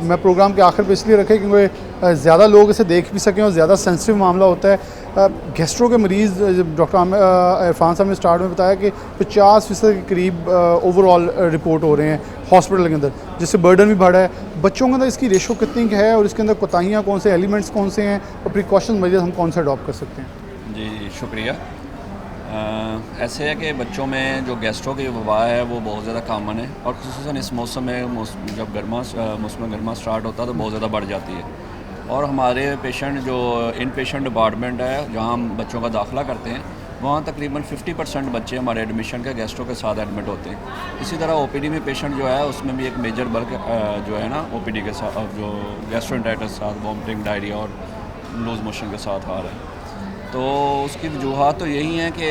मैं प्रोग्राम के आखिर पे इसलिए रखे क्योंकि ज़्यादा लोग इसे देख भी सकें और ज़्यादा सेंसिटिव मामला होता है। गैस्ट्रो के मरीज़ डॉक्टर इरफान साहब ने स्टार्ट में बताया कि 50% के करीब ओवरऑल रिपोर्ट हो रहे हैं हॉस्पिटल के अंदर, जिससे बर्डन भी बढ़ा है। बच्चों के अंदर इसकी रेशो कितनी है और इसके अंदर कोताहियाँ कौन से, एलिमेंट्स कौन से हैं, और प्रिकॉशन मेजर्स हम कौन से अडॉप्ट कर सकते हैं? जी शुक्रिया। ऐसे है कि बच्चों में जो गैस्ट्रो की वबा है वो बहुत ज़्यादा कॉमन है, और ख़ुसूसन इस मौसम में जब मौसम गर्मा स्टार्ट होता है तो बहुत ज़्यादा बढ़ जाती है। और हमारे पेशेंट जो इन पेशेंट डिपार्टमेंट है जहाँ हम बच्चों का दाखिला करते हैं, वहाँ तकरीबन 50% बच्चे हमारे एडमिशन के गैस्ट्रो के साथ एडमिट होते हैं। इसी तरह ओपीडी में पेशेंट जो है उसमें भी एक मेजर बल्क जो है ना ओपीडी के साथ, जो गैस्ट्रोएंटेरिटिस के साथ वॉमिटिंग, डायरिया और लूज़ मोशन के साथ आ रहा है। तो उसकी वजूहत तो यही हैं कि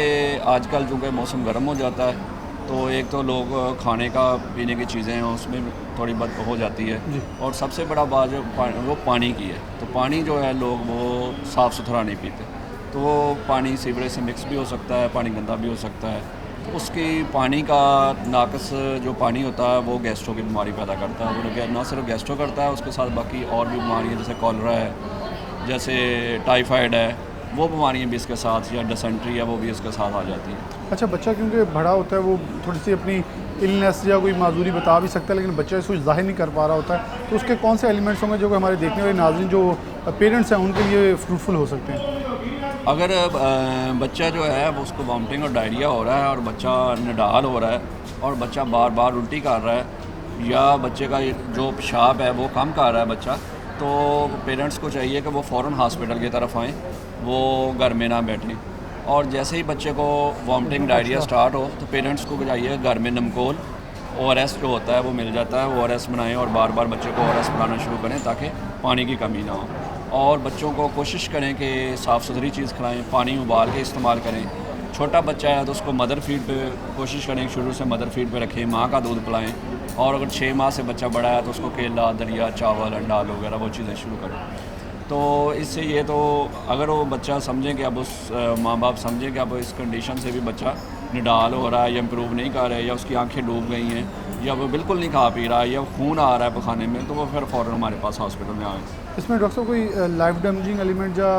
आजकल चूँकि मौसम गर्म हो जाता है, तो एक तो लोग खाने का पीने की चीज़ें हैं उसमें थोड़ी बहुत हो जाती है। और सबसे बड़ा बात जो वो पानी की है, तो पानी जो है लोग वो साफ़ सुथरा नहीं पीते, तो वो पानी सीवरेज से मिक्स भी हो सकता है, पानी गंदा भी हो सकता है। तो उसकी पानी का नाकस जो पानी होता है वो गैस्ट्रो की बीमारी पैदा करता है। वो ना सिर्फ गैस्ट्रो करता है, उसके साथ बाकी और भी बीमारियाँ जैसे कॉलरा है, जैसे टाइफाइड है, वो बीमारियाँ भी इसके साथ, या डिसेंट्री है, वो भी इसके साथ आ जाती हैं। अच्छा, बच्चा क्योंकि बड़ा होता है वो थोड़ी सी अपनी इलनेस या कोई माजूरी बता भी सकता है, लेकिन बच्चा इसको जाहिर नहीं कर पा रहा होता है, तो उसके कौन से एलिमेंट्स होंगे जो कि हमारे देखने वाले नाज़रीन जो पेरेंट्स हैं उनके लिए फ्रूटफुल हो सकते हैं? अगर बच्चा जो है वो उसको वॉमिटिंग और डायरिया हो रहा है, और बच्चा निडाल हो रहा है, और बच्चा बार बार उल्टी कर रहा है, या बच्चे का जो पेशाब है वो कम कर रहा है बच्चा, तो पेरेंट्स को चाहिए कि वो फ़ौरन हॉस्पिटल की तरफ आएँ, वो घर में ना बैठें। और जैसे ही बच्चे को वॉमिटिंग डायरिया स्टार्ट हो तो पेरेंट्स को चाहिए घर में नमकोल ORS जो होता है वो मिल जाता है, वो ORS बनाएं और बार बार बच्चे को ORS पिलाना शुरू करें ताकि पानी की कमी ना हो। और बच्चों को कोशिश करें कि साफ़ सुथरी चीज़ खिलाएं, पानी उबाल के इस्तेमाल करें। छोटा बच्चा है तो उसको मदर फीड पे कोशिश करें, शुरू से मदर फीड पे रखें, माँ का दूध पिलाएं। और अगर 6 माह से बच्चा बड़ा है तो उसको केला, दलिया, चावल, अंडा वगैरह वो चीज़ें शुरू करें। तो इससे ये तो अगर वो बच्चा समझें कि अब उस माँ बाप समझें कि अब इस कंडीशन से भी बच्चा निडाल हो रहा है या इम्प्रूव नहीं कर रहा है, या उसकी आंखें डूब गई हैं, या वो बिल्कुल नहीं खा पी रहा है, या खून आ रहा है पखाने में, तो वो फिर फ़ौरन हमारे पास हॉस्पिटल में आए। इसमें डॉक्टर साहब कोई लाइफ डैमेजिंग एलिमेंट या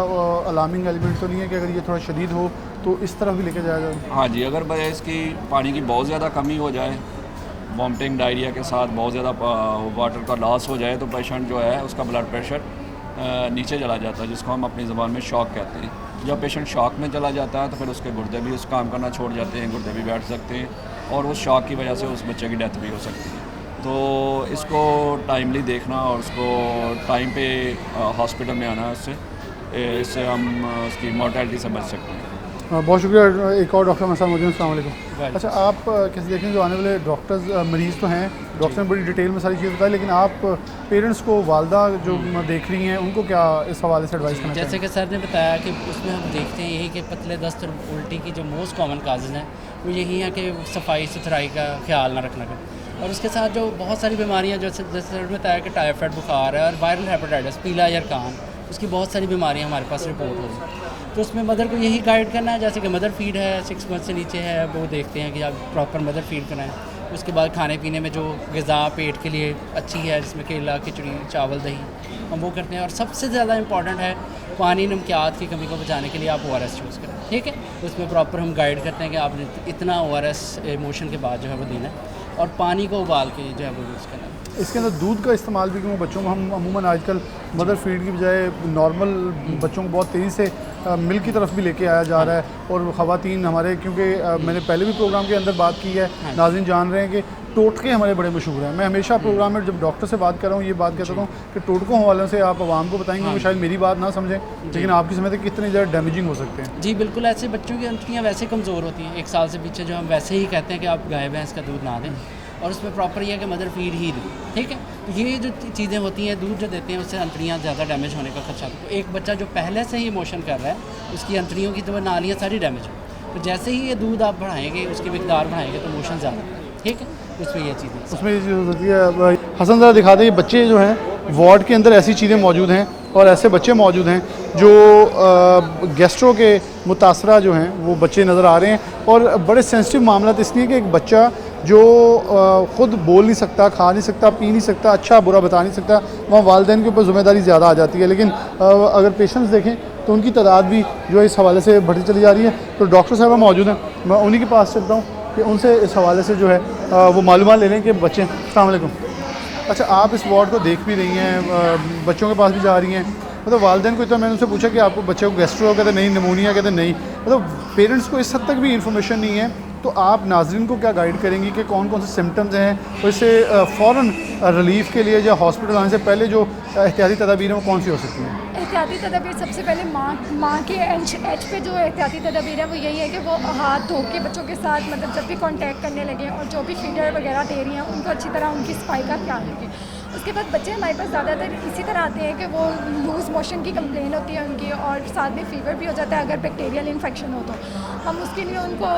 अलार्मिंग एलिमेंट तो नहीं है कि अगर ये थोड़ा शदीद हो तो इस तरफ भी लेके जाया जाए? हाँ जी, अगर इसकी पानी की बहुत ज़्यादा कमी हो जाए, वॉमिटिंग डायरिया के साथ बहुत ज़्यादा वाटर का लॉस हो जाए, तो पेशेंट जो है उसका ब्लड प्रेशर नीचे चला जाता है, जिसको हम अपनी ज़बान में शॉक कहते हैं। जब पेशेंट शॉक में चला जाता है तो फिर उसके गुर्दे भी उस काम करना छोड़ जाते हैं, गुर्दे भी बैठ सकते हैं, और उस शॉक की वजह से उस बच्चे की डेथ भी हो सकती है। तो इसको टाइमली देखना और उसको टाइम पे हॉस्पिटल में आना, इससे हम उसकी मॉर्टेलिटी से बच सकते हैं। बहुत शुक्रिया। एक और डॉक्टर हमारे साथ मौजूद हैं। अस्सलाम वालेकुम। अच्छा, आप कैसे देखें जो आने वाले डॉक्टर्स मरीज़ तो हैं, डॉक्टर ने बड़ी डिटेल में सारी चीज़ बताई, लेकिन आप पेरेंट्स को, वालदा जो देख रही हैं, उनको क्या इस हवाले से एडवाइस करना जैसे कि सर ने बताया कि उसमें हम देखते हैं यही कि पतले दस्त और उल्टी की जो मोस्ट कॉमन काजेज़ हैं वो यही है कि सफाई सुथराई का ख्याल ना रखना का, और उसके साथ जो बहुत सारी बीमारियाँ जैसे सर ने बताया कि टाइफाइड बुखार है और वायरल हेपेटाइटिस, पीला यरकान, उसकी बहुत सारी बीमारियाँ हमारे पास रिपोर्ट हो रही हैं। तो उसमें मदर को यही गाइड करना है, जैसे कि मदर फीड है 6 मंथ से नीचे है, वो देखते हैं कि आप प्रॉपर मदर फीड कराएं। उसके बाद खाने पीने में जो ग़िज़ा पेट के लिए अच्छी है, जिसमें केला, खिचड़ी, चावल, दही, हम वो करते हैं। और सबसे ज़्यादा इंपॉर्टेंट है पानी, नमकियात की कमी को बचाने के लिए आप ORS चूज़ करें, ठीक है। उसमें प्रॉपर हम गाइड करते हैं कि आपने इतना ORS मोशन के बाद जो है वो देना है, और पानी को उबाल के जो है वो यूज़ करना है। इसके अंदर दूध का इस्तेमाल भी, क्योंकि बच्चों को हम अमूमन आजकल मदर फीड की बजाय नॉर्मल बच्चों को बहुत तेज़ी से मिल्क की तरफ भी लेके आया जा रहा है। और ख़वातीन हमारे, क्योंकि मैंने पहले भी प्रोग्राम के अंदर बात की है, नाज़रीन जान रहे हैं कि टोटके हमारे बड़े मशहूर हैं। मैं हमेशा प्रोग्राम में जब डॉक्टर से बात कर रहा हूँ ये बात कहता हूँ कि टोटकों हवाले से आप आवाम को बताएंगे, वो शायद मेरी बात ना समझें, लेकिन आपकी समझ तक कितने ज़्यादा डैमेजिंग हो सकते हैं। जी बिल्कुल, ऐसे बच्चों की अंतड़ियाँ वैसे कमज़ोर होती हैं। 1 साल से पीछे जो हम वैसे ही कहते हैं कि आप गाय भैंस का दूध ना दें, और उसमें प्रॉपर ये है कि मदर फीड ही दें, ठीक है। तो ये जो चीज़ें होती हैं, दूध जो देते हैं उससे अंतड़ियाँ ज़्यादा डैमेज होने का खर्चा। तो एक बच्चा जो पहले से ही मोशन कर रहा है उसकी अंतड़ियों की तो नालियाँ सारी डैमेज हो, तो जैसे ही ये दूध आप बढ़ाएंगे, उसकी मिकदार बढ़ाएंगे तो मोशन ज़्यादा, ठीक है। उसमें ये चीज़ें ये चीज़ हो सकती है। हसन ज़रा दिखा दें, ये बच्चे जो हैं वार्ड के अंदर ऐसी चीज़ें मौजूद हैं और ऐसे बच्चे मौजूद हैं जो गैस्ट्रो के मुतासरा जो हैं वो बच्चे नज़र आ रहे हैं। और बड़े सेंसिटिव मामला इसलिए कि एक बच्चा जो ख़ुद बोल नहीं सकता, खा नहीं सकता, पी नहीं सकता, अच्छा बुरा बता नहीं सकता, वहाँ वालिदैन के ऊपर ज़िम्मेदारी ज़्यादा आ जाती है। लेकिन अगर पेशेंट्स देखें तो उनकी तादाद भी जो है इस हवाले से बढ़ती चली जा रही है। तो डॉक्टर साहब मौजूद हैं, मैं उन्हीं के पास चलता हूँ कि उनसे इस हवाले से जो है वो मालूमात ले लें कि बच्चे। अस्सलाम वालेकुम। अच्छा, आप इस वार्ड को देख भी रही हैं, बच्चों के पास भी जा रही हैं, मतलब वालिदैन को, इतना मैंने उनसे पूछा कि आपको बच्चे को गैस्ट्रो, कहते नहीं, निमोनिया, कहते नहीं, मतलब पेरेंट्स को इस हद तक भी इंफॉर्मेशन नहीं है। तो आप नाज़रीन को क्या गाइड करेंगी कि कौन कौन से सिम्टम्स हैं, तो इससे फ़ौरन रिलीफ के लिए या हॉस्पिटल आने से पहले जो एहतियाती तदाबीर हैं वो कौन सी हो सकती हैं? एहतियाती तदाबीर सबसे पहले माँ के एज पे जो एहतियाती तदाबीर है वो यही है कि वो हाथ धो के बच्चों के साथ, मतलब जब भी कांटेक्ट करने लगे और जो भी फीडर वगैरह दे रही हैं उनको अच्छी तरह उनकी सफाई का ख्याल रखें। उसके बाद बच्चे हमारे पास ज़्यादातर इसी तरह आते हैं कि वो लूज़ मोशन की कंप्लेन होती है उनकी, और साथ में फ़ीवर भी हो जाता है अगर बैक्टीरियल इन्फेक्शन हो तो। हम उसके लिए उनको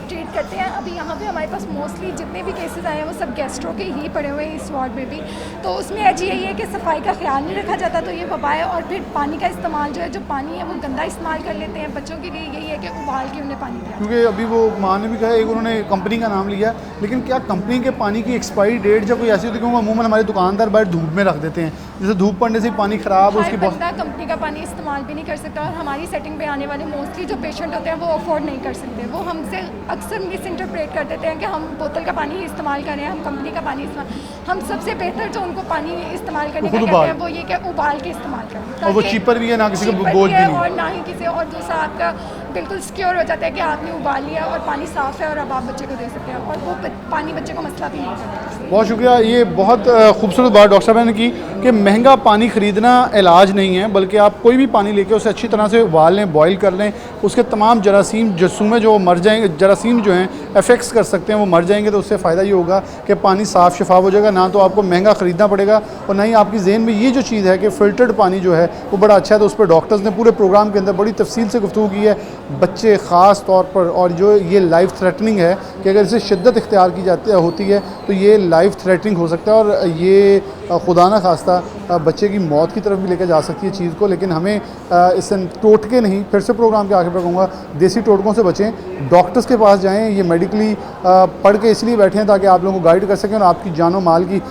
ट्रीट करते हैं। अभी यहाँ पे हमारे पास मोस्टली जितने भी केसेस आए हैं वो सब गैस्ट्रो के ही पड़े हुए हैं इस वार्ड में भी। तो उसमें एज यही है कि सफाई का ख्याल नहीं रखा जाता, तो ये वबा है। और फिर पानी का इस्तेमाल जो है, जो पानी है वो गंदा इस्तेमाल कर लेते हैं। बच्चों के लिए यही है कि उबाल के उन्हें पानी दिया। क्योंकि अभी वो माँ ने भी कहा, एक उन्होंने कंपनी का नाम लिया, लेकिन क्या कंपनी के पानी की एक्सपायरी डेट जब कोई ऐसी होती है, क्योंकि अमूमन हमारे दुकानदार बाहर धूप में रख देते हैं, जैसे धूप पड़ने से पानी ख़राब हर उसकी बंदा कंपनी का पानी इस्तेमाल भी नहीं कर सकता। और हमारी सेटिंग पे आने वाले मोस्टली जो पेशेंट होते हैं वो अफोर्ड नहीं कर सकते। वो हमसे अक्सर मिस इंटरप्रेट कर देते हैं कि हम बोतल का पानी ही इस्तेमाल करें, हम कंपनी का पानी इस्तेमाल। हम सबसे बेहतर जो उनको पानी इस्तेमाल करने का कहते हैं वो ये कि उबाल के इस्तेमाल करें, और वो चीपर भी है, ना किसी को बोझ भी नहीं, और ना ही किसी। और दूसरा आपका बिल्कुल सिक्योर हो जाता है कि आपने उबाल लिया और पानी साफ़ है और अब आप बच्चे को दे सकते हैं, और वो पानी बच्चे को मसला भी नहीं करता। बहुत शुक्रिया। ये बहुत खूबसूरत बात डॉक्टर साहब ने की कि महंगा पानी ख़रीदना इलाज नहीं है, बल्कि आप कोई भी पानी लेके उसे अच्छी तरह से उबाल लें, बॉईल कर लें, उसके तमाम जरासीम जसूमें जो मर जाएंगे, जरासीम जो हैं अफेक्ट्स कर सकते हैं वो मर जाएंगे। तो उससे फ़ायदा ये होगा कि पानी साफ़ शफाफ हो जाएगा, ना तो आपको महंगा ख़रीदना पड़ेगा, और ना ही आपकी जहन में ये जो चीज़ है कि फ़िल्टर्ड पानी जो है वो बड़ा अच्छा है। तो उस पर डॉक्टर्स ने पूरे प्रोग्राम के अंदर बड़ी तफसील से गुफ्तगू की है, बच्चे ख़ास तौर पर। और जो ये लाइफ थ्रेटनिंग है कि अगर इसे शिद्दत इख्तियार की जाती होती है तो ये लाइफ थ्रेटनिंग हो सकता है, और ये खुदा न खास्ता बच्चे की मौत की तरफ भी लेकर जा सकती है चीज़ को। लेकिन हमें इससे टोटके नहीं, फिर से प्रोग्राम के आखिर पर कहूँगा, देसी टोटकों से बचें, डॉक्टर्स के पास जाएं। ये मेडिकली पढ़ के इसलिए बैठे हैं ताकि आप लोगों को गाइड कर सकें और आपकी जान और माल की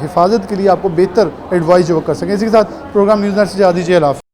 हिफाजत के लिए आपको बेहतर एडवाइस जो कर सकें। इसी के साथ प्रोग्राम न्यूज़ नेट से जा दीजिए। अल्लाह हाफ़िज़।